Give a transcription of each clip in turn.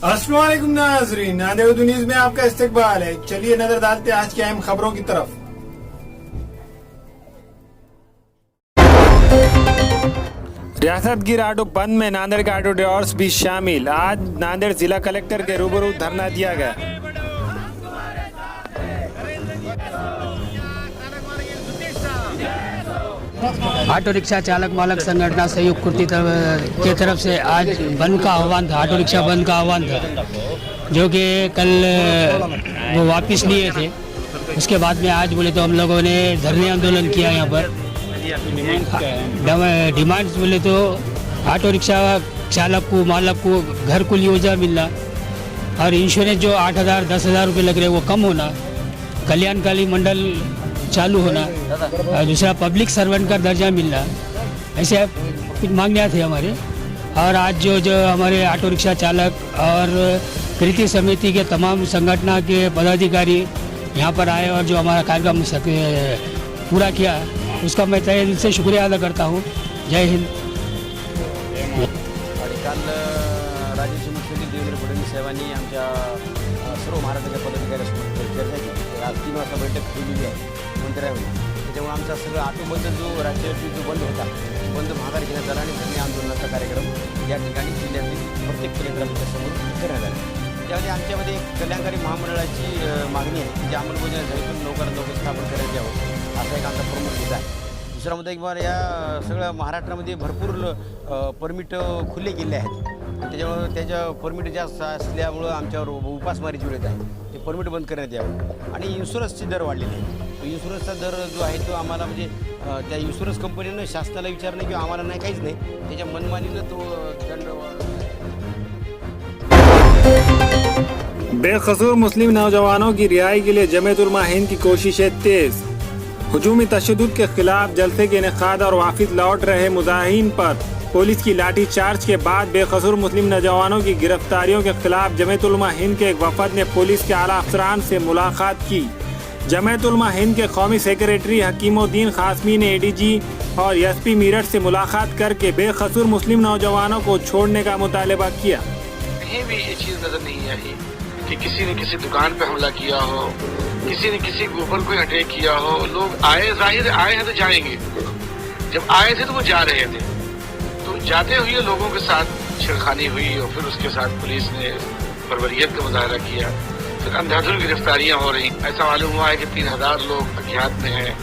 अस्सलाम वालेकुम नाज़रीन, नादेड़ न्यूज़ में आपका इस्तकबाल है। चलिए नजर डालते हैं आज की अहम खबरों की तरफ। रियासत गिर ऑटो बंद में नांदेड़ के ऑटो ड्राइवर्स भी शामिल। आज नांदेड़ जिला कलेक्टर के रूबरू धरना दिया गया। ऑटो रिक्शा चालक मालक संगठन संयुक्त कुर्ती के तरफ से आज बंद का आह्वान था, ऑटो रिक्शा बंद का आह्वान था, जो कि कल वो वापस लिए थे। उसके बाद में आज बोले तो हम लोगों ने धरने आंदोलन किया। यहाँ पर डिमांड्स बोले तो ऑटो रिक्शा चालक को मालक को घर कुल योजना मिलना और इंश्योरेंस जो 8,000 10,000 रुपये लग रहे वो कम होना, कल्याणकारी मंडल चालू होना और दूसरा पब्लिक सर्वेंट का दर्जा मिलना, ऐसे कुछ मांगनियाँ थे हमारे। और आज जो हमारे ऑटो रिक्शा चालक और कृति समिति के तमाम संगठन के पदाधिकारी यहाँ पर आए और जो हमारा कार्यक्रम पूरा किया, उसका मैं तहे दिल से शुक्रिया अदा करता हूँ। जय हिंद। काल राजेश मुख्यमंत्री देवेंद्र फडणवीस साहेबांनी आमच्या सर्व महाराष्ट्राच्या पदाधिकाऱ्यांसोबत चर्चा केली। आज 3 वाजता बैठक ठेवलेली आहे मंत्र्यावर। त्याच्यामुळे आमचा सगळा ऑटोबंद जो राज्यातील जो बंद होता, बंद माघार घेण्यात आला आणि धरणे आंदोलनाचा कार्यक्रम या ठिकाणी जिल्ह्यातील प्रत्येक कलेक्टरांच्या समोर करण्यात आला। त्यामध्ये आमच्यामध्ये एक कल्याणकारी महामंडळाची मागणी आहे की जी अंमलबजावणी झाली लवकरात लवकर स्थापन करायला यावं, असा एक आमचा प्रमुख मुद्दा आहे। दुसरा मुद्दा एक बार या सगळ्या महाराष्ट्रामध्ये भरपूर परमिट खुले केले आहेत, त्याच्यामुळे त्याच्या परमिट जास्त असल्यामुळं आमच्यावर उपासमारीची वेळ येत आहे। ते परमिट बंद करण्यात यावं आणि इन्शुरन्सचे दर वाढलेले आहे। तो इन्शुरन्सचा दर जो आहे तो आम्हाला म्हणजे त्या इन्शुरन्स कंपनीनं शासनाला विचारणं किंवा आम्हाला नाही काहीच नाही, त्याच्या मनमानीनं तो दंड। बेकसूर मुस्लिम नौजवानों की रिहाई के लिए जमीयत उलमा हिंद की कोशिशें तेज। हुजूमी तशद्दुद के खिलाफ जलसे के इनेकाद और वापिस लौट रहे मुजाहिरीन पर पुलिस की लाठी चार्ज के बाद बेकसूर मुस्लिम नौजवानों की गिरफ्तारियों के खिलाफ जमीयत उलमा हिंद के एक वफद ने पुलिस के आला अफसरान से मुलाकात की। जमीयत उलमा हिंद के कौमी सेक्रेटरी हकीमुद्दीन कासमी ने ADG और SP मीरठ से मुलाकात करके बेकसूर मुस्लिम नौजवानों को छोड़ने का मुतालबा किया। कहीं भी ये चीज़ नजर नहीं आई कि किसी ने किसी दुकान पे हमला किया हो, किसी ने किसी के ऊपर कोई अटैक किया हो। लोग आए, जाहिर आए हैं तो जाएंगे। जब आए थे तो वो जा रहे थे, तो जाते हुए लोगों के साथ छेड़खानी हुई और फिर उसके साथ पुलिस ने बर्बरियत का मुजाहरा किया। फिर अंधाधुंध गिरफ्तारियां हो रही। ऐसा मालूम हुआ है कि 3,000 लोग अज्ञात में हैं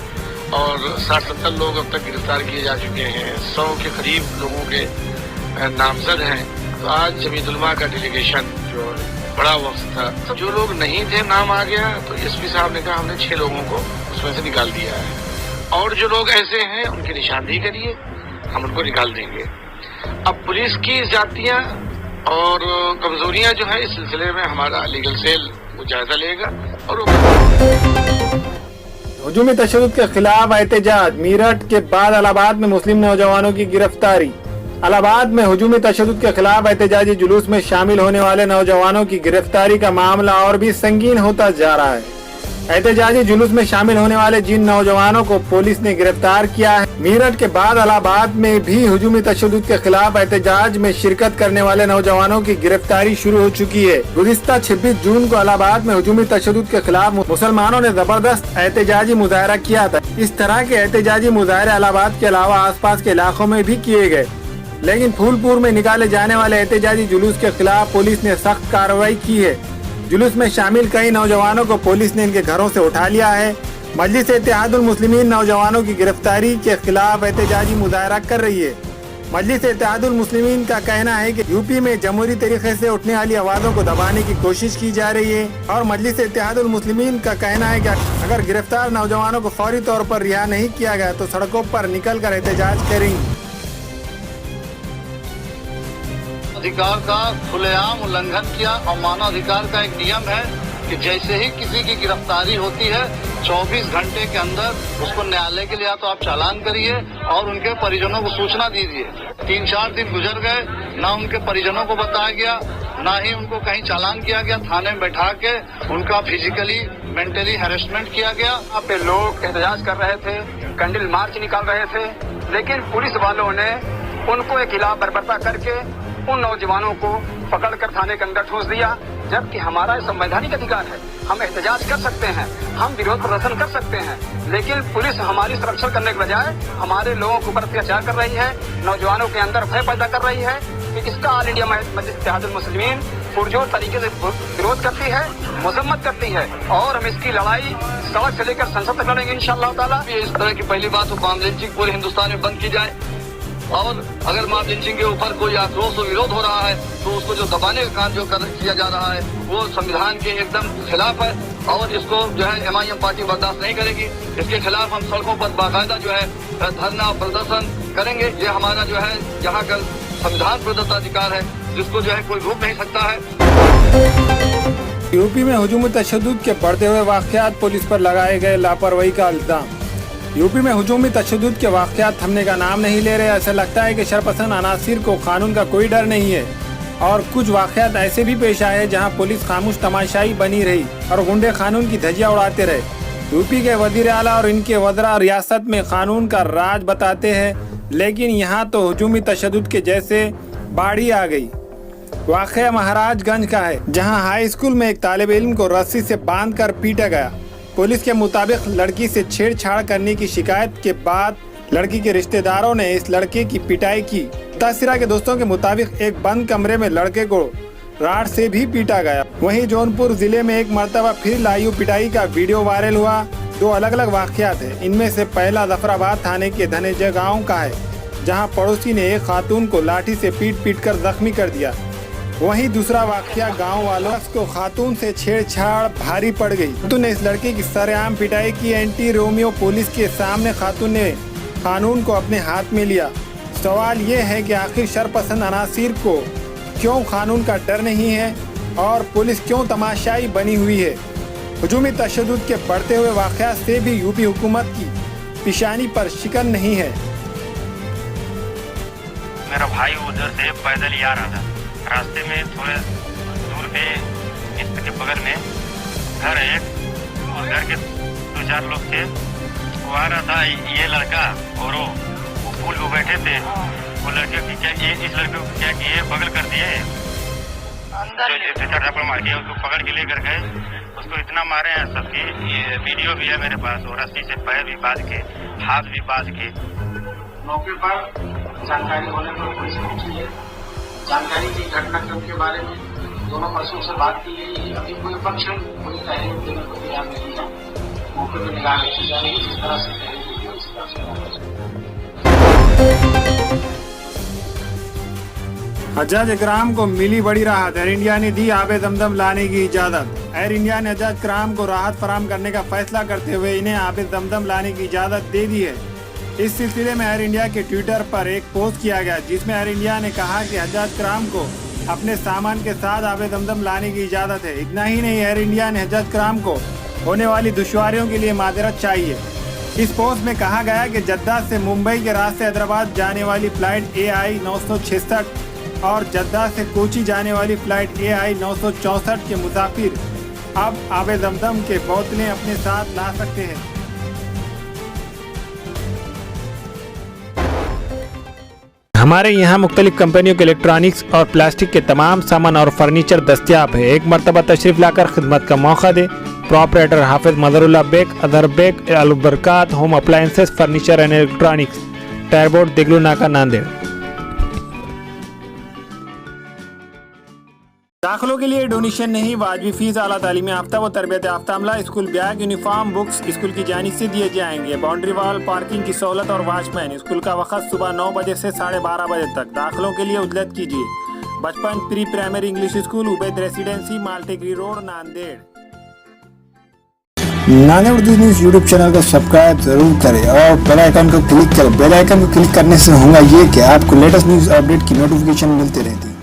और 60-70 लोग अब तक गिरफ्तार किए जा चुके हैं। 100 के करीब लोगों के नामजद हैं। तो आज जमीयत उलमा का डेलीगेशन जो बड़ा वक्त था, तो जो लोग नहीं थे नाम आ गया, तो SP साहब ने कहा हमने 6 लोगों को उसमें से निकाल दिया है और जो लोग ऐसे हैं उनकी निशानदेही करिए, हम उनको निकाल देंगे। अब पुलिस की जातियां और कमजोरियां जो है इस सिलसिले में हमारा लीगल सेल वो जायजा लेगा। और हुजूमी तशद्दुद के खिलाफ एहतजाज। मेरठ के बाद इलाहाबाद में मुस्लिम नौजवानों की गिरफ्तारी। इलाहाबाद में हुजूमी तशद्दुद के खिलाफ एहतजाजी जुलूस में शामिल होने वाले नौजवानों की गिरफ्तारी का मामला और भी संगीन होता जा रहा है। एहतजाजी जुलूस में शामिल होने वाले जिन नौजवानों को पुलिस ने गिरफ्तार किया है, मेरठ के बाद इलाहाबाद में भी हुजूमी तशद्दुद के खिलाफ एहतजाज में शिरकत करने वाले नौजवानों की गिरफ्तारी शुरू हो चुकी है। गुज़िश्ता 26 जून को इलाहाबाद में हुजूमी तशद्दुद के खिलाफ मुसलमानों ने जबरदस्त एहतजाजी मुजाहरा किया था। इस तरह के एहतजाजी मुजाहरे इलाहाबाद के अलावा आसपास के इलाकों में भी किए गए, लेकिन फूलपुर में निकाले जाने वाले एहतजाजी जुलूस के खिलाफ पुलिस ने सख्त कार्रवाई की है। जुलूस में शामिल कई नौजवानों को पुलिस ने इनके घरों से उठा लिया है। मजलिस इत्तेहादुल मुस्लिमीन नौजवानों की गिरफ्तारी के खिलाफ एहतजाजी मुजाहरा कर रही है। मजलिस इत्तेहादुल मुस्लिमीन का कहना है कि यूपी में जमहूरी तरीके से उठने वाली आवाज़ों को दबाने की कोशिश की जा रही है और मजलिस इत्तेहादुल मुस्लिमीन का कहना है कि अगर गिरफ्तार नौजवानों को फौरी तौर पर रिहा नहीं किया गया तो सड़कों पर निकल कर एहतजाज करेंगे। अधिकार का खुलेआम उल्लंघन किया और मानवाधिकार का एक नियम है कि जैसे ही किसी की गिरफ्तारी होती है 24 घंटे के अंदर उसको न्यायालय के लिए या तो आप चालान करिए और उनके परिजनों को सूचना दीजिए। 3-4 दिन गुजर गए, ना उनके परिजनों को बताया गया, ना ही उनको कहीं चालान किया गया। थाने में बैठा के उनका फिजिकली मेंटली हैरेसमेंट किया गया। यहाँ पे लोग एहतजाज कर रहे थे, कैंडल मार्च निकाल रहे थे, लेकिन पुलिस वालों ने उनको एक खिलाफ बर्बरता करके उन नौजवानों को पकड़कर थाने के अंदर ठूंस दिया, जबकि हमारा संवैधानिक अधिकार है, हम एहतजाज कर सकते हैं, हम विरोध प्रदर्शन कर सकते हैं, लेकिन पुलिस हमारी सुरक्षा करने के बजाय हमारे लोगों के ऊपर अत्याचार कर रही है, नौजवानों के अंदर भय पैदा कर रही है। कि इसका ऑल इंडिया मजलिस इत्तेहादुल मुस्लिमीन पुरजोर तरीके से विरोध करती है, मजम्मत करती है, और हम इसकी लड़ाई सड़क से लेकर संसद तक लड़ेंगे इंशाअल्लाह ताला। इस तरह की पहली बात तो मॉब लिंचिंग पूरे हिंदुस्तान में बंद की जाए, और अगर मॉब लिंचिंग के ऊपर कोई आक्रोश और विरोध हो रहा है तो उसको जो दबाने का काम जो किया जा रहा है वो संविधान के एकदम खिलाफ है, और इसको जो है MIM पार्टी बर्दाश्त नहीं करेगी। इसके खिलाफ हम सड़कों पर बाकायदा जो है धरना प्रदर्शन करेंगे। ये हमारा जो है यहाँ का संविधान प्रदत्त अधिकार है, जिसको जो है कोई रोक नहीं सकता है। यूपी में हुजूम तशद्दुद के बढ़ते हुए वाक़यात, पुलिस पर लगाए गए लापरवाही का इल्ज़ाम। यूपी में हुजूमी तशद्दुद के वाक़यात थमने का नाम नहीं ले रहे। ऐसा लगता है कि शरपसंद अनासिर को कानून का कोई डर नहीं है, और कुछ वाक़यात ऐसे भी पेश आए जहां पुलिस खामोश तमाशाई बनी रही और गुंडे कानून की धज्जियां उड़ाते रहे। यूपी के वज़ीर आला और इनके वज़रा रियासत में कानून का राज बताते हैं, लेकिन यहाँ तो हुजूमी तशद्दुद के जैसे बाढ़ी आ गई। वाक़या महाराजगंज का है, जहां हाई स्कूल में एक तालिब इल्म को रस्सी से बांधकर पीटा गया। पुलिस के मुताबिक लड़की से छेड़छाड़ करने की शिकायत के बाद लड़की के रिश्तेदारों ने इस लड़के की पिटाई की। मुतासिरा के दोस्तों के मुताबिक एक बंद कमरे में लड़के को राड से भी पीटा गया। वहीं जौनपुर जिले में एक मर्तबा फिर लायू पिटाई का वीडियो वायरल हुआ। दो अलग अलग वाक़यात है। इनमें से पहला जफराबाद थाने के धनेजय गाँव का है, जहाँ पड़ोसी ने एक खातून को लाठी से पीट कर जख्मी कर दिया। वहीं दूसरा वाक़या गांव वालों को खातून से छेड़छाड़ भारी पड़ गई। खातून ने इस लड़के की सरेआम पिटाई की। एंटी रोमियो पुलिस के सामने खातून ने कानून को अपने हाथ में लिया। सवाल ये है कि आखिर शरपसंद अनासिर को क्यों कानून का डर नहीं है, और पुलिस क्यों तमाशाई बनी हुई है। हुजूमी तशद्दुद के बढ़ते हुए वाक़यात से भी यूपी हुकूमत की पेशानी पर शिकन नहीं है। मेरा भाई उधर से पैदल ही आ रहा था। रास्ते में थोड़े दूर पे इसके बगल में घर है एक, उस घर के 2-4 लोग थे। वो आ रहा था, ये लड़का और वो पुल पे बैठे थे। वो लड़के की क्या, इस लड़के को क्या किए, बगल कर दिए, थप्पड़ मार के उसको पकड़ के लेकर गए। उसको इतना मारे हैं सबकी, ये वीडियो भी है मेरे पास। और रस्सी से पैर भी बांध के, हाथ भी बांध के। मौके पर जानकारी होने पर पुलिस पहुंची है। जानकारी की घटनाक्रम के बारे में दोनों पक्षों से बात की गई। अभी कोई पक्ष कोई तहरीर देने को तैयार नहीं है। मौके पर निगाह रखी जा रही है, जिस तरह से तहरीर दी उस तरह से। हज्जाज इकराम को मिली बड़ी राहत। एयर इंडिया ने दी आबे दमदम लाने की इजाज़त। एयर इंडिया ने हज्जाज इकराम को राहत फराहम करने का फैसला करते हुए इन्हें आबे दमदम लाने की इजाज़त दे दी है। इस सिलसिले में एयर इंडिया के ट्विटर पर एक पोस्ट किया गया, जिसमें एयर इंडिया ने कहा कि हज्जाज इकराम को अपने सामान के साथ आबे दमदम लाने की इजाज़त है। इतना ही नहीं, एयर इंडिया ने हज्जाज इकराम को होने वाली दुश्वारियों के लिए माजरत चाहिए। इस पोस्ट में कहा गया कि जद्दा से मुंबई के रास्ते हैदराबाद जाने वाली फ्लाइट AI 966 और जद्दा से कोची जाने वाली फ्लाइट AI 964 के मुसाफिर अब आबे दमदम के बोतलें अपने साथ ला सकते हैं। हमारे यहाँ मुख्तलिफ कंपनियों के इलेक्ट्रॉनिक्स और प्लास्टिक के तमाम सामान और फर्नीचर दस्तियाब है। एक मरतबा तशरीफ लाकर खिदमत का मौका दे। प्रोपराइटर हाफिज मदरुल्लाह बेग, अदर Baig, Albarakat home appliances, furniture and electronics, टायरबोर्ड, दिगलू नाका, नांदेड़। दाखिलों के लिए डोनेशन नहीं, वाजिबी फीस, आला तालीम याफ्ता व तरबियत याफ्ता अमला school bag, uniform, books school की जानिब से दिए जाएंगे। बाउंड्री वॉल, पार्किंग की सहूलत और वॉचमैन। स्कूल का वक्त सुबह 9 बजे से 12:30 बजे तक। दाखिलों के लिए उजलत कीजिए। Bachpan pre primary English school, Ubaid residency, Maltekdi road, Nanded. Nanded Urdu news YouTube channel को सब्सक्राइब जरूर करें और बेल आइकन को क्लिक करें। बेल आइकन को क्लिक करने से होगा ये कि आपको लेटेस्ट न्यूज़ अपडेट की नोटिफिकेशन मिलती रहती है।